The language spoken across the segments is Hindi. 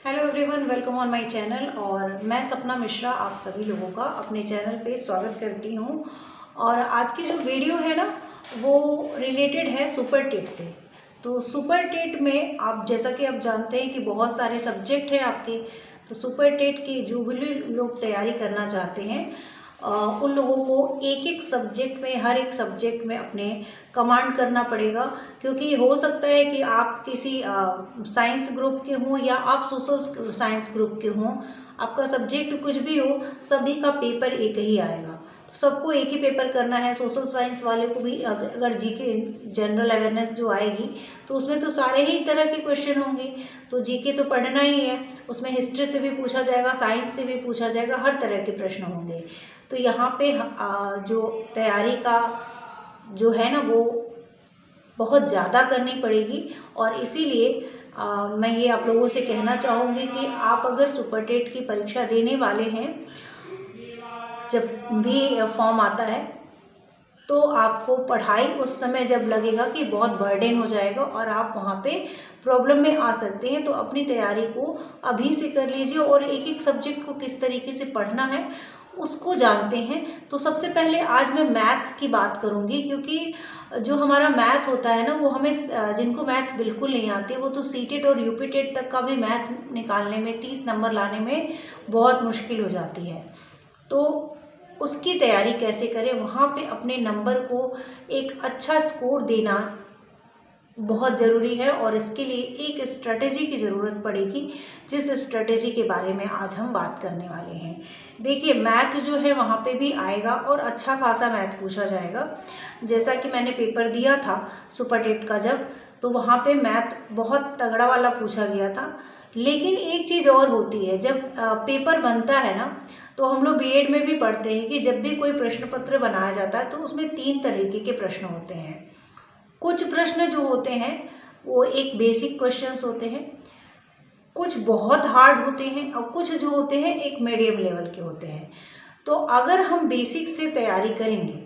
Hello everyone, welcome on my channel. और मैं सपना मिश्रा आप सभी लोगों का अपने चैनल पे स्वागत करती हूँ। और आज की जो वीडियो है ना, वो रिलेटेड है सुपर टेट से। तो सुपर टेट में आप जैसा कि आप जानते हैं कि बहुत सारे सब्जेक्ट हैं आपके। तो सुपर टेट की जो भी लोग तैयारी करना चाहते हैं उन लोगों को एक एक सब्जेक्ट में, हर एक सब्जेक्ट में अपने कमांड करना पड़ेगा। क्योंकि हो सकता है कि आप किसी साइंस ग्रुप के हों या आप सोशल साइंस ग्रुप के हों, आपका सब्जेक्ट कुछ भी हो, सभी का पेपर एक ही आएगा। तो सबको एक ही पेपर करना है। सोशल साइंस वाले को भी अगर जीके जनरल अवेयरनेस जो आएगी तो उसमें तो सारे ही तरह के क्वेश्चन होंगे। तो जीके तो पढ़ना ही है, उसमें हिस्ट्री से भी पूछा जाएगा, साइंस से भी पूछा जाएगा, हर तरह के प्रश्न होंगे। तो यहाँ पे जो तैयारी का जो है ना, वो बहुत ज़्यादा करनी पड़ेगी। और इसीलिए मैं ये आप लोगों से कहना चाहूँगी कि आप अगर सुपर टेट की परीक्षा देने वाले हैं, जब भी फॉर्म आता है तो आपको पढ़ाई उस समय जब लगेगा कि बहुत बर्डन हो जाएगा और आप वहाँ पे प्रॉब्लम में आ सकते हैं, तो अपनी तैयारी को अभी से कर लीजिए। और एक एक सब्जेक्ट को किस तरीके से पढ़ना है उसको जानते हैं। तो सबसे पहले आज मैं मैथ की बात करूँगी, क्योंकि जो हमारा मैथ होता है ना, वो हमें जिनको मैथ बिल्कुल नहीं आती, वो तो सीटेट और यूपीटेट तक का भी मैथ निकालने में, 30 नंबर लाने में बहुत मुश्किल हो जाती है। तो उसकी तैयारी कैसे करें, वहाँ पे अपने नंबर को एक अच्छा स्कोर देना बहुत ज़रूरी है। और इसके लिए एक स्ट्रेटेजी की ज़रूरत पड़ेगी, जिस स्ट्रेटेजी के बारे में आज हम बात करने वाले हैं। देखिए, मैथ जो है वहाँ पे भी आएगा और अच्छा खासा मैथ पूछा जाएगा। जैसा कि मैंने पेपर दिया था सुपर टेट का जब, तो वहाँ पे मैथ बहुत तगड़ा वाला पूछा गया था। लेकिन एक चीज़ और होती है, जब पेपर बनता है ना, तो हम लोग बीएड में भी पढ़ते हैं कि जब भी कोई प्रश्न पत्र बनाया जाता है तो उसमें 3 तरीके के प्रश्न होते हैं। कुछ प्रश्न जो होते हैं वो एक बेसिक क्वेश्चंस होते हैं, कुछ बहुत हार्ड होते हैं, और कुछ जो होते हैं एक मीडियम लेवल के होते हैं। तो अगर हम बेसिक से तैयारी करेंगे,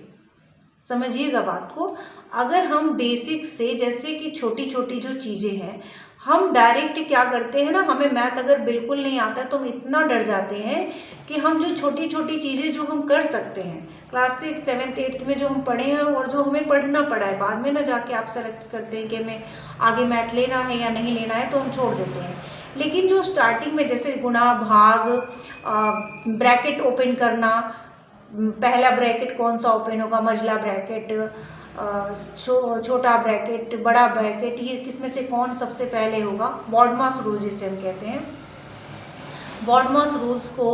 समझिएगा बात को, अगर हम बेसिक से, जैसे कि छोटी छोटी जो चीज़ें हैं, हम डायरेक्ट क्या करते हैं ना, हमें मैथ अगर बिल्कुल नहीं आता है तो हम इतना डर जाते हैं कि हम जो छोटी छोटी चीज़ें जो हम कर सकते हैं, क्लास 6, 7, 8 में जो हम पढ़े हैं और जो हमें पढ़ना पड़ा है, बाद में ना जाके आप सेलेक्ट करते हैं कि हमें आगे मैथ लेना है या नहीं लेना है, तो हम छोड़ देते हैं। लेकिन जो स्टार्टिंग में, जैसे गुणा, भाग, ब्रैकेट ओपन करना, पहला ब्रैकेट कौन सा ओपन होगा, मझला ब्रैकेट, छोटा ब्रैकेट, बड़ा ब्रैकेट, ये किसमें से कौन सबसे पहले होगा, बॉडमास रूल जिसे हम कहते हैं। बॉडमास रूल्स को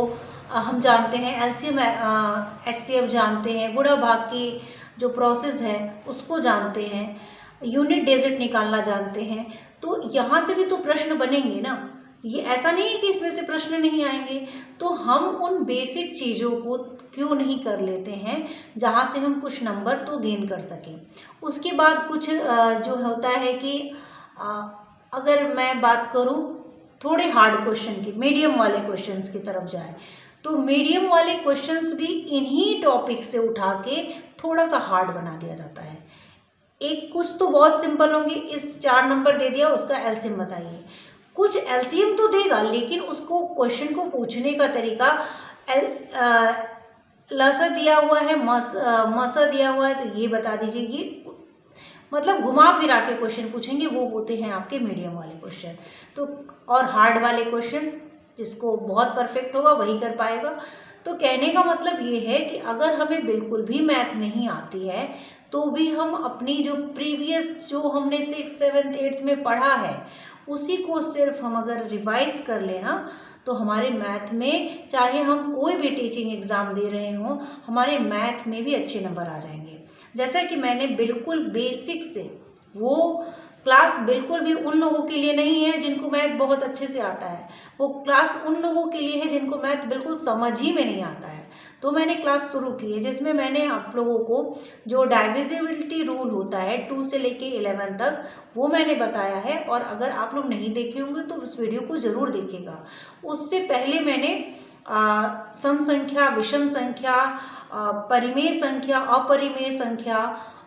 हम जानते हैं, एलसीएम एचसीएफ जानते हैं, गुणा भाग की जो प्रोसेस है उसको जानते हैं, यूनिट डिजिट निकालना जानते हैं। तो यहाँ से भी तो प्रश्न बनेंगे ना, ये ऐसा नहीं है कि इसमें से प्रश्न नहीं आएंगे। तो हम उन बेसिक चीज़ों को क्यों नहीं कर लेते हैं, जहाँ से हम कुछ नंबर तो गेन कर सकें। उसके बाद कुछ जो होता है कि अगर मैं बात करूँ थोड़े हार्ड क्वेश्चन की, मीडियम वाले क्वेश्चंस की तरफ जाए, तो मीडियम वाले क्वेश्चंस भी इन्हीं टॉपिक से उठा के थोड़ा सा हार्ड बना दिया जाता है। एक कुछ तो बहुत सिंपल होंगे, इस 4 नंबर दे दिया, उसका एलसीएम बताइए। कुछ एलसीएम तो देगा, लेकिन उसको क्वेश्चन को पूछने का तरीका, लसा दिया हुआ है, मसा दिया हुआ है, तो ये बता दीजिए, ये मतलब घुमा फिरा के क्वेश्चन पूछेंगे, वो होते हैं आपके मीडियम वाले क्वेश्चन। तो और हार्ड वाले क्वेश्चन जिसको बहुत परफेक्ट होगा वही कर पाएगा। तो कहने का मतलब ये है कि अगर हमें बिल्कुल भी मैथ नहीं आती है, तो भी हम अपनी जो प्रीवियस, जो हमने 6, 7, 8 में पढ़ा है, उसी को सिर्फ हम अगर रिवाइज कर लेना, तो हमारे मैथ में, चाहे हम कोई भी टीचिंग एग्ज़ाम दे रहे हों, हमारे मैथ में भी अच्छे नंबर आ जाएंगे। जैसा कि मैंने बिल्कुल बेसिक से, वो क्लास बिल्कुल भी उन लोगों के लिए नहीं है जिनको मैथ बहुत अच्छे से आता है, वो क्लास उन लोगों के लिए है जिनको मैथ बिल्कुल समझ ही में नहीं आता है। तो मैंने क्लास शुरू की है जिसमें मैंने आप लोगों को जो डाइविजिबिलिटी रूल होता है 2 से लेके 11 तक, वो मैंने बताया है। और अगर आप लोग नहीं देखे होंगे तो उस वीडियो को ज़रूर देखिएगा। उससे पहले मैंने सम संख्या, विषम संख्या, परिमेय संख्या, अपरिमेय संख्या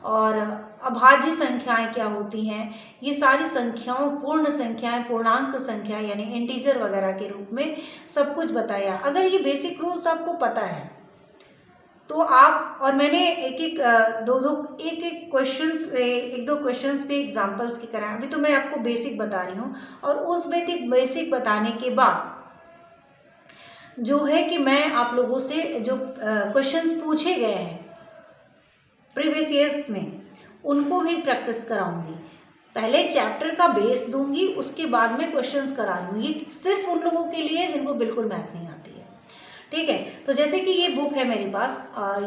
और अभाज्य संख्याएं क्या होती हैं, ये सारी संख्याओं, पूर्ण संख्याएं, पूर्णांक संख्या यानी इंटीजर वगैरह के रूप में सब कुछ बताया। अगर ये बेसिक रूल्स आपको पता है तो आप, और मैंने एक एक दो क्वेश्चंस पे एग्जांपल्स की कराए। अभी तो मैं आपको बेसिक बता रही हूँ, और उस बेसिक बताने के बाद जो है कि मैं आप लोगों से जो क्वेश्चंस पूछे गए हैं प्रीवियस ईयर्स में, उनको भी प्रैक्टिस कराऊंगी। पहले चैप्टर का बेस दूंगी, उसके बाद में क्वेश्चंस करा लूँगी। सिर्फ उन लोगों के लिए जिनको बिल्कुल मैथ नहीं आती है, ठीक है। तो जैसे कि ये बुक है मेरे पास,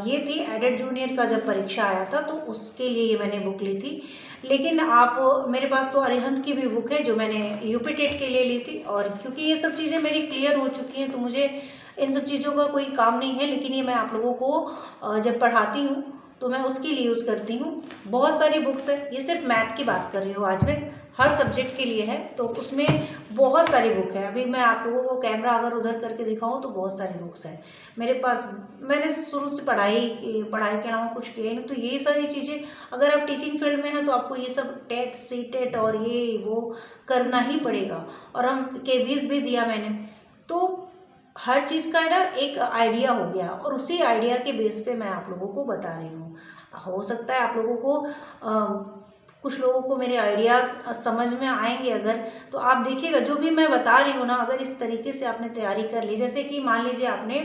ये थी एडेड जूनियर का जब परीक्षा आया था तो उसके लिए ये मैंने बुक ली थी। लेकिन आप, मेरे पास तो अरिहंत की भी बुक है जो मैंने यूपी टेट के लिए ली थी, और क्योंकि ये सब चीज़ें मेरी क्लियर हो चुकी हैं तो मुझे इन सब चीज़ों का कोई काम नहीं है। लेकिन ये मैं आप लोगों को जब पढ़ाती हूँ तो मैं उसके लिए यूज़ करती हूँ। बहुत सारी बुक्स है, ये सिर्फ मैथ की बात कर रही हूँ आज मैं, हर सब्जेक्ट के लिए है तो उसमें बहुत सारी बुक है। अभी मैं आप लोगों को कैमरा अगर उधर करके दिखाऊं तो बहुत सारी बुक्स हैं मेरे पास। मैंने शुरू से पढ़ाई के अलावा कुछ किया नहीं, तो ये सारी चीज़ें, अगर आप टीचिंग फील्ड में हैं तो आपको ये सब टेट, सी टेट और ये वो करना ही पड़ेगा। और हम केवीज भी दिया मैंने, तो हर चीज़ का है ना एक आइडिया हो गया, और उसी आइडिया के बेस पे मैं आप लोगों को बता रही हूँ। हो सकता है आप लोगों को कुछ लोगों को मेरे आइडियाज़ समझ में आएंगे अगर, तो आप देखिएगा जो भी मैं बता रही हूँ ना, अगर इस तरीके से आपने तैयारी कर ली, जैसे कि मान लीजिए आपने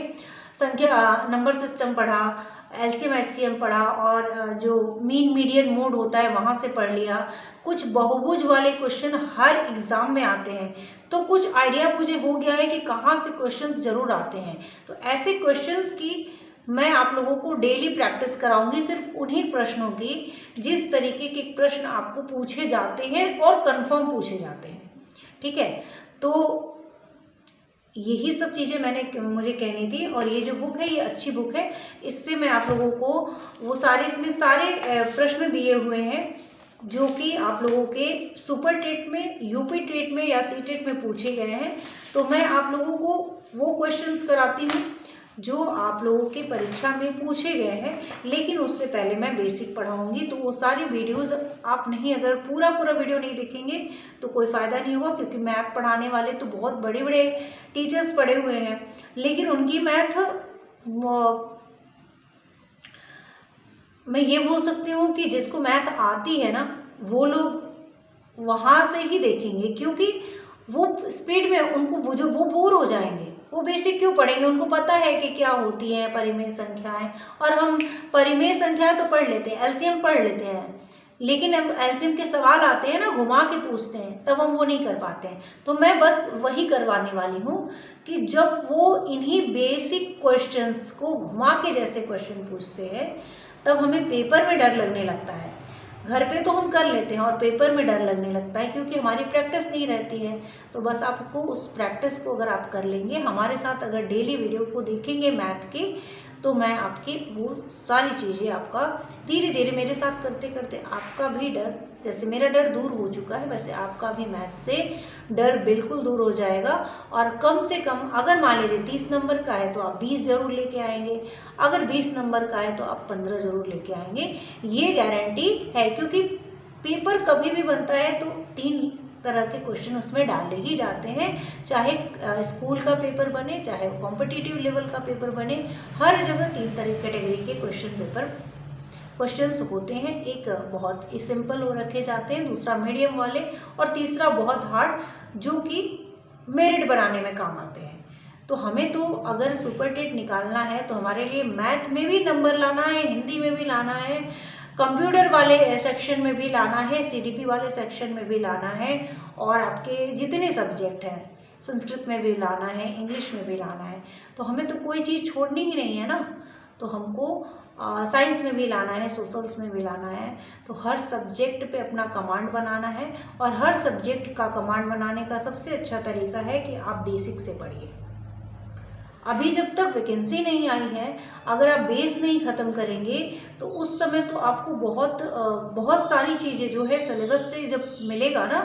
नंबर सिस्टम पढ़ा, एलसीएम एचसीएम पढ़ा, और जो मीन मीडियन मोड होता है वहाँ से पढ़ लिया। कुछ बहुभुज वाले क्वेश्चन हर एग्ज़ाम में आते हैं, तो कुछ आइडिया मुझे हो गया है कि कहाँ से क्वेश्चन ज़रूर आते हैं। तो ऐसे क्वेश्चंस की मैं आप लोगों को डेली प्रैक्टिस कराऊंगी, सिर्फ उन्हीं प्रश्नों की जिस तरीके के प्रश्न आपको पूछे जाते हैं और कंफर्म पूछे जाते हैं, ठीक है। तो यही सब चीज़ें मुझे कहनी थी, और ये जो बुक है ये अच्छी बुक है। इससे मैं आप लोगों को वो सारे, इसमें सारे प्रश्न दिए हुए हैं जो कि आप लोगों के सुपर टेट में, यूपी टेट में या सी टेट में पूछे गए हैं। तो मैं आप लोगों को वो क्वेश्चंस कराती हूँ जो आप लोगों के परीक्षा में पूछे गए हैं, लेकिन उससे पहले मैं बेसिक पढ़ाऊंगी। तो वो सारी वीडियोस आप नहीं, अगर पूरा वीडियो नहीं देखेंगे तो कोई फ़ायदा नहीं होगा, क्योंकि मैथ पढ़ाने वाले तो बहुत बड़े बड़े टीचर्स पढ़े हुए हैं, लेकिन उनकी मैथ मैं ये बोल सकती हूँ कि जिसको मैथ आती है ना वो लोग वहाँ से ही देखेंगे, क्योंकि वो स्पीड में उनको वो बोर हो जाएंगे। वो बेसिक क्यों पढ़ेंगे, उनको पता है कि क्या होती है परिमेय संख्याएं, और हम परिमेय संख्याएं तो पढ़ लेते हैं, एलसीएम पढ़ लेते हैं, लेकिन अब एलसीएम के सवाल आते हैं ना, घुमा के पूछते हैं, तब हम वो नहीं कर पाते हैं। तो मैं बस वही करवाने वाली हूँ कि जब वो इन्हीं बेसिक क्वेश्चंस को घुमा के जैसे क्वेश्चन पूछते हैं तब हमें पेपर में डर लगने लगता है। घर पे तो हम कर लेते हैं और पेपर में डर लगने लगता है, क्योंकि हमारी प्रैक्टिस नहीं रहती है। तो बस आपको उस प्रैक्टिस को अगर आप कर लेंगे, हमारे साथ अगर डेली वीडियो को देखेंगे मैथ की, तो मैं आपकी वो सारी चीज़ें आपका धीरे धीरे मेरे साथ करते करते आपका भी डर, जैसे मेरा डर दूर हो चुका है वैसे आपका भी मैथ से डर बिल्कुल दूर हो जाएगा। और कम से कम अगर मान लीजिए 30 नंबर का है तो आप 20 ज़रूर लेके आएंगे, अगर 20 नंबर का है तो आप 15 ज़रूर लेके आएंगे, ये गारंटी है। क्योंकि पेपर कभी भी बनता है तो 3 तरह के क्वेश्चन उसमें डाले ही जाते हैं, चाहे स्कूल का पेपर बने, चाहे कॉम्पिटिटिव लेवल का पेपर बने, हर जगह 3 तरह कैटेगरी के क्वेश्चंस होते हैं। एक बहुत ही सिंपल वो रखे जाते हैं, दूसरा मीडियम वाले, और तीसरा बहुत हार्ड जो कि मेरिट बनाने में काम आते हैं। तो हमें तो अगर सुपर टेट निकालना है तो हमारे लिए मैथ में भी नंबर लाना है, हिंदी में भी लाना है, कंप्यूटर वाले सेक्शन में भी लाना है, सीडीपी वाले सेक्शन में भी लाना है, और आपके जितने सब्जेक्ट हैं संस्कृत में भी लाना है, इंग्लिश में भी लाना है। तो हमें तो कोई चीज़ छोड़नी ही नहीं है ना। तो हमको साइंस में भी लाना है, सोशल्स में भी लाना है। तो हर सब्जेक्ट पे अपना कमांड बनाना है, और हर सब्जेक्ट का कमांड बनाने का सबसे अच्छा तरीका है कि आप बेसिक से पढ़िए। अभी जब तक वैकेंसी नहीं आई है, अगर आप बेस नहीं ख़त्म करेंगे तो उस समय तो आपको बहुत सारी चीज़ें जो है सिलेबस से जब मिलेगा ना,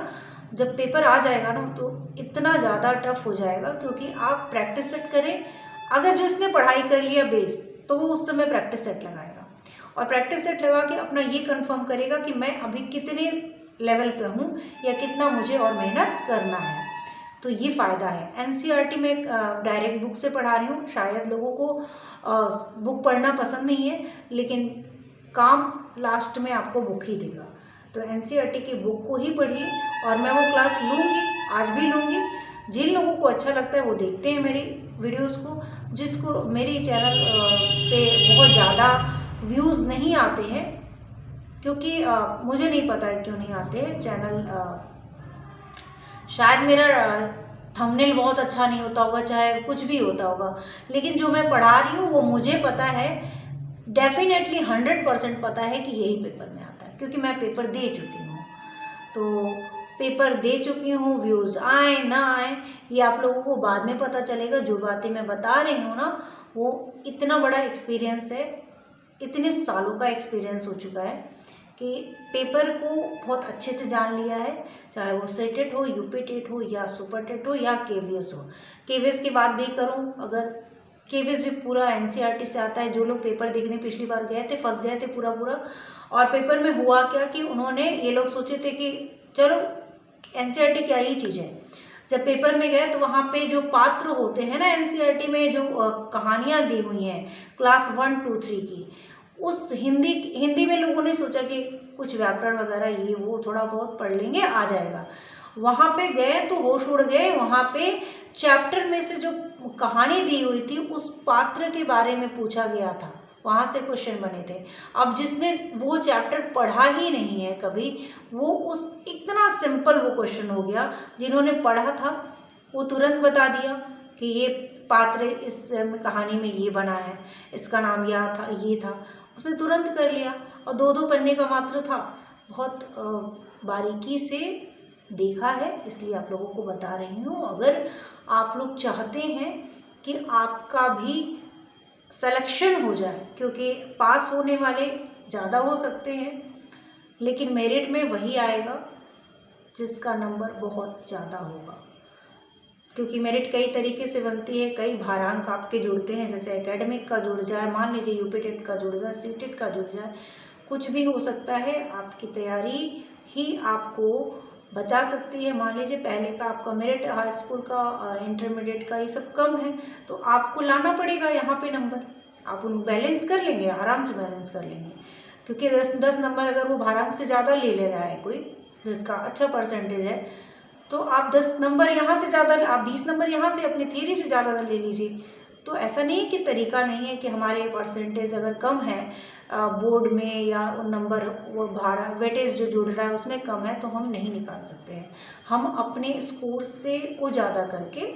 जब पेपर आ जाएगा ना, तो इतना ज़्यादा टफ हो जाएगा। क्योंकि आप प्रैक्टिस सेट करें, अगर जो इसने पढ़ाई कर लिया बेस, तो वो उस समय प्रैक्टिस सेट लगाएगा, और प्रैक्टिस सेट लगा के अपना ये कंफर्म करेगा कि मैं अभी कितने लेवल पे हूँ या कितना मुझे और मेहनत करना है। तो ये फ़ायदा है। एनसीईआरटी में डायरेक्ट बुक से पढ़ा रही हूँ, शायद लोगों को बुक पढ़ना पसंद नहीं है, लेकिन काम लास्ट में आपको बुक ही देगा। तो एनसीईआरटी की बुक को ही पढ़िए और मैं वो क्लास लूँगी, आज भी लूँगी। जिन लोगों को अच्छा लगता है वो देखते हैं मेरी वीडियोस को, जिसको मेरी चैनल पे बहुत ज़्यादा व्यूज़ नहीं आते हैं, क्योंकि मुझे नहीं पता है क्यों नहीं आते हैं। चैनल शायद मेरा थंबनेल बहुत अच्छा नहीं होता होगा, चाहे कुछ भी होता होगा, लेकिन जो मैं पढ़ा रही हूँ वो मुझे पता है, डेफिनेटली 100% पता है कि यही पेपर में आता है, क्योंकि मैं पेपर दे चुकी हूँ। तो पेपर दे चुकी हूँ, व्यूज़ आए ना आए ये आप लोगों को बाद में पता चलेगा। जो बातें मैं बता रही हूँ ना, वो इतना बड़ा एक्सपीरियंस है, इतने सालों का एक्सपीरियंस हो चुका है कि पेपर को बहुत अच्छे से जान लिया है, चाहे वो सेटेट हो, यूपी टेट हो या सुपर टेट हो या केवीएस हो। केवीएस की बात भी करूँ, अगर केवीएस भी पूरा एनसीईआरटी से आता है। जो लोग पेपर देखने पिछली बार गए थे, फंस गए थे पूरा। और पेपर में हुआ क्या कि उन्होंने, ये लोग सोचे थे कि चलो एनसीईआरटी क्या ही चीज़ है। जब पेपर में गए तो वहाँ पे जो पात्र होते हैं ना एनसीईआरटी में, जो कहानियाँ दी हुई हैं क्लास 1, 2, 3 की, उस हिंदी में लोगों ने सोचा कि कुछ व्याकरण वगैरह ये वो थोड़ा बहुत पढ़ लेंगे, आ जाएगा। वहाँ पे गए तो होश उड़ गए। वहाँ पे चैप्टर में से जो कहानी दी हुई थी उस पात्र के बारे में पूछा गया था, वहाँ से क्वेश्चन बने थे। अब जिसने वो चैप्टर पढ़ा ही नहीं है कभी, वो उस इतना सिंपल वो क्वेश्चन हो गया। जिन्होंने पढ़ा था वो तुरंत बता दिया कि ये पात्र इस कहानी में ये बना है, इसका नाम यह था, ये था, उसने तुरंत कर लिया। और 2-2 पन्ने का मात्र था। बहुत बारीकी से देखा है, इसलिए आप लोगों को बता रही हूँ। अगर आप लोग चाहते हैं कि आपका भी सिलेक्शन हो जाए, क्योंकि पास होने वाले ज़्यादा हो सकते हैं, लेकिन मेरिट में वही आएगा जिसका नंबर बहुत ज़्यादा होगा। क्योंकि मेरिट कई तरीके से बनती है, कई भारांक आपके जुड़ते हैं, जैसे एकेडमिक का जुड़ जाए, मान लीजिए यूपी टेट का जुड़ जाए, सीटेट का जुड़ जाए, कुछ भी हो सकता है। आपकी तैयारी ही आपको बचा सकती है। मान लीजिए पहले का आपका मेरिट, हाई स्कूल का, इंटरमीडिएट का, ये सब कम है, तो आपको लाना पड़ेगा यहाँ पे नंबर। आप उन बैलेंस कर लेंगे, आराम से बैलेंस कर लेंगे, क्योंकि 10 नंबर अगर वो भारांक से ज़्यादा ले रहा है कोई, जिसका अच्छा परसेंटेज है, तो आप 10 नंबर यहाँ से ज़्यादा, आप 20 नंबर यहाँ से अपनी थ्योरी से ज़्यादा ले लीजिए। तो ऐसा नहीं है कि तरीका नहीं है कि हमारे परसेंटेज अगर कम है बोर्ड में, या नंबर वो भाड़ा वेटेज जो जुड़ रहा है उसमें कम है, तो हम नहीं निकाल सकते हैं। हम अपने स्कोर से को ज़्यादा करके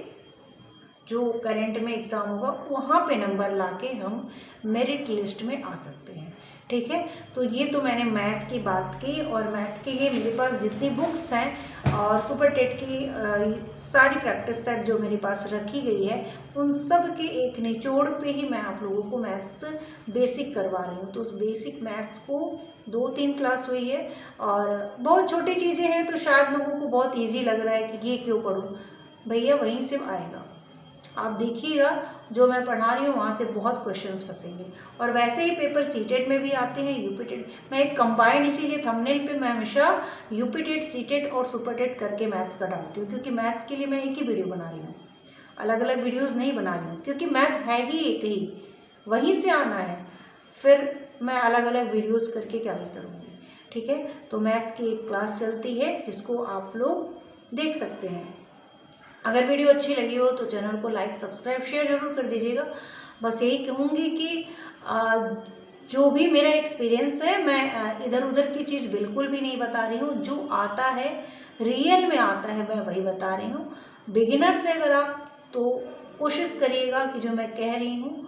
जो करंट में एग्ज़ाम होगा वहाँ पे नंबर लाके हम मेरिट लिस्ट में आ सकते हैं। ठीक है, तो ये तो मैंने मैथ की बात की। और मैथ के लिए मेरे पास जितनी बुक्स हैं और सुपर टेट की सारी प्रैक्टिस सेट जो मेरे पास रखी गई है, उन सब के एक निचोड़ पे ही मैं आप लोगों को मैथ्स बेसिक करवा रही हूँ। तो उस बेसिक मैथ्स को 2-3 क्लास हुई है, और बहुत छोटी चीज़ें हैं तो शायद लोगों को बहुत ईजी लग रहा है कि ये क्यों पढ़ूँ। भैया वहीं से आएगा, आप देखिएगा जो मैं पढ़ा रही हूँ वहाँ से बहुत क्वेश्चंस फंसेंगे। और वैसे ही पेपर सीटेट में भी आते हैं, यूपी टेट। मैं एक कंबाइंड, इसीलिए थंबनेल पे मैं हमेशा यूपी टेट, सीटेट और सुपर टेट करके मैथ्स का डालती हूँ, क्योंकि मैथ्स के लिए मैं एक ही वीडियो बना रही हूँ, अलग अलग वीडियोज़ नहीं बना रही हूँ, क्योंकि मैथ है ही एक ही, वहीं से आना है। फिर मैं अलग अलग वीडियोज़ करके क्या ही करूँगी। ठीक है, तो मैथ्स की एक क्लास चलती है जिसको आप लोग देख सकते हैं। अगर वीडियो अच्छी लगी हो तो चैनल को लाइक, सब्सक्राइब, शेयर ज़रूर कर दीजिएगा। बस यही कहूँगी कि जो भी मेरा एक्सपीरियंस है, मैं इधर उधर की चीज़ बिल्कुल भी नहीं बता रही हूँ। जो आता है, रियल में आता है, मैं वही बता रही हूँ। बिगिनर से अगर आप, तो कोशिश करिएगा कि जो मैं कह रही हूँ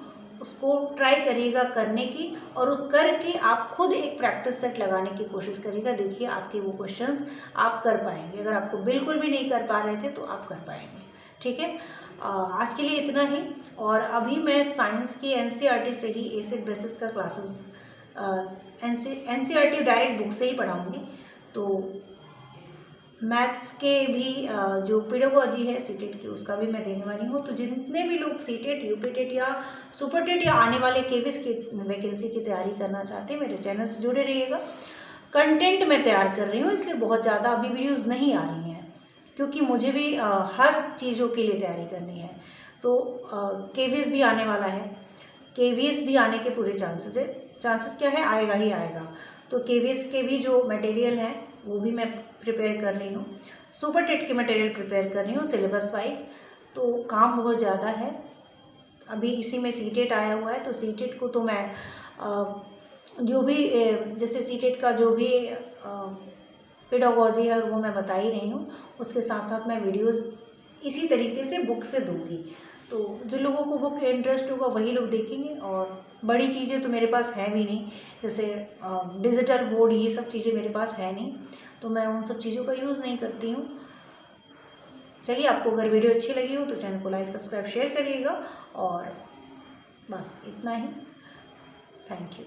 उसको ट्राई करिएगा करने की, और करके आप खुद एक प्रैक्टिस सेट लगाने की कोशिश करिएगा। देखिए आपके वो क्वेश्चंस आप कर पाएंगे। अगर आपको बिल्कुल भी नहीं कर पा रहे थे तो आप कर पाएंगे। ठीक है, आज के लिए इतना ही। और अभी मैं साइंस की एनसीईआरटी से ही एसिड बेसिस का क्लासेस, एनसीईआरटी डायरेक्ट बुक से ही पढ़ाऊँगी। तो मैथ्स के भी जो पेडागोजी है सीटेट की, उसका भी मैं देने वाली हूँ। तो जितने भी लोग सीटेट, यूपीटेट या सुपरटेट या आने वाले केवीएस की वैकेंसी की तैयारी करना चाहते हैं, मेरे चैनल से जुड़े रहिएगा। कंटेंट मैं तैयार कर रही हूँ, इसलिए बहुत ज़्यादा अभी वीडियोज़ नहीं आ रही हैं, क्योंकि मुझे भी हर चीज़ों के लिए तैयारी करनी है। तो केवीएस भी आने वाला है, केवीएस भी आने के पूरे चांसेस है। चांसेस क्या है, आएगा ही आएगा। तो केवीएस के भी जो मटेरियल है वो भी मैं प्रिपेयर कर रही हूँ। सुपर टेट के मटेरियल प्रिपेयर कर रही हूँ सिलेबस वाइज। तो काम बहुत ज़्यादा है। अभी इसी में सीटेट आया हुआ है, तो सीटेट को तो मैं जो भी जैसे सीटेट का जो भी पेडागोजी है वो मैं बता ही रही हूँ। उसके साथ साथ मैं वीडियोज़ इसी तरीके से बुक से दूँगी। तो जो लोगों को बुक इंटरेस्ट होगा वही लोग देखेंगे। और बड़ी चीज़ें तो मेरे पास है भी नहीं, जैसे डिजिटल बोर्ड, ये सब चीज़ें मेरे पास है नहीं, तो मैं उन सब चीज़ों का यूज़ नहीं करती हूँ। चलिए, आपको अगर वीडियो अच्छी लगी हो तो चैनल को लाइक, सब्सक्राइब, शेयर करिएगा। और बस इतना ही। Thank you.